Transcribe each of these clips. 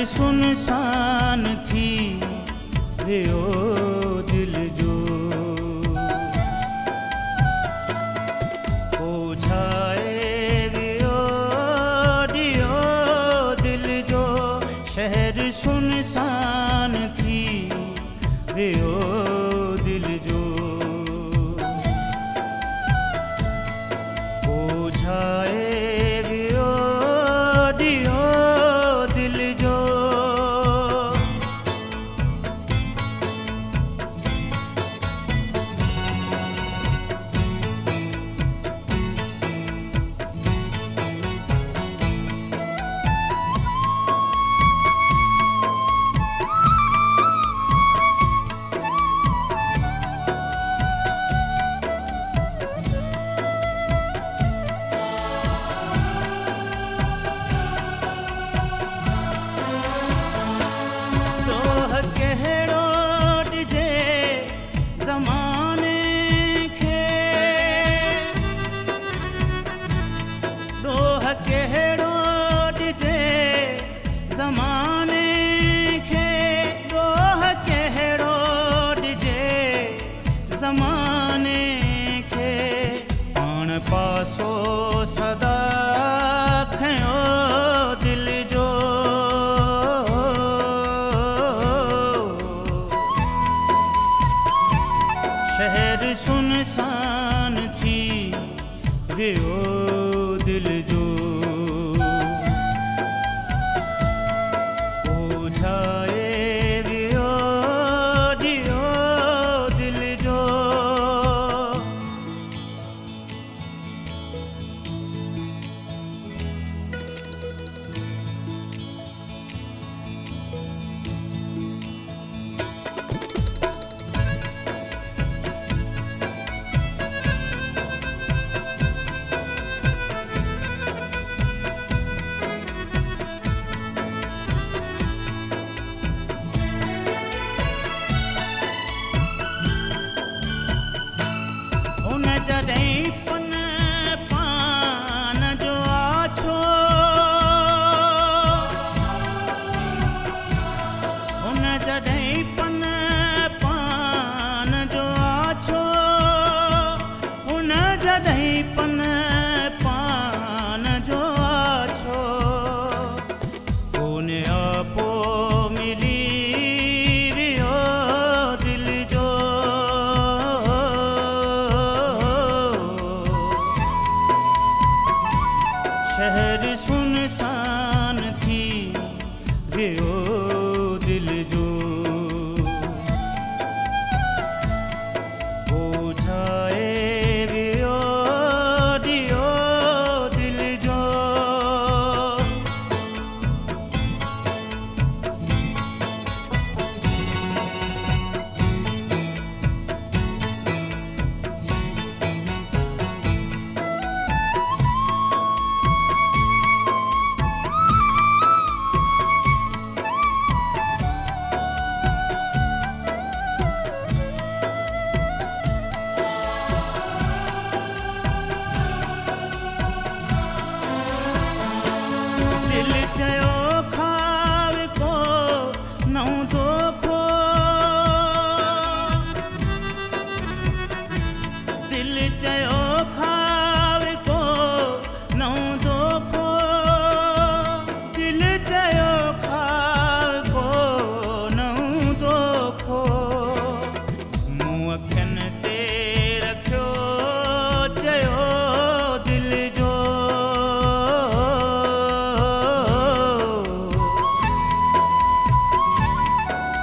सुनसान थी वे ओ दिल जो ओझाए वे ओ दिल जो शहर सुनसान थी वे ओ दिल जो ओझाए ज़माने खे ॾोह कहिड़ो ॾिजे ज़माने खे पाण पासो सदा खयो दिल जो शहर सुनसान थी वे ओ दिल जो जॾहिं पन पान जो आछो हुन जॾहिं पन पान जो आछो हुन जॾहिं पन पान जो आछो हुन आपो मिली वियो दिल जो शहर सुनसान थी वे ओ दिल जो ओझाए वे ओ दिल जो दिल चयो खाव को नौ दोखो दिल चयो खाव को नौ दोखो दिल चयो खाव को नौ दोखो मूं अखियुनि ते रखियो चयो दिल जो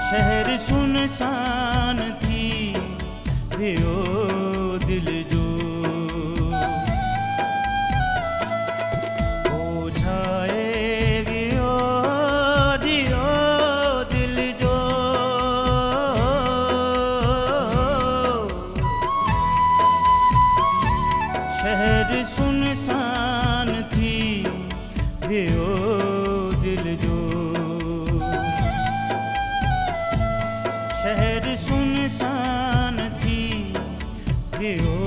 शहर सुनसान थी वे ओ दिल जो ओझाए वे ओ दिल जो शहर सुनसान थी वे ओ दिल जो शहर सुनसान थी वे ओ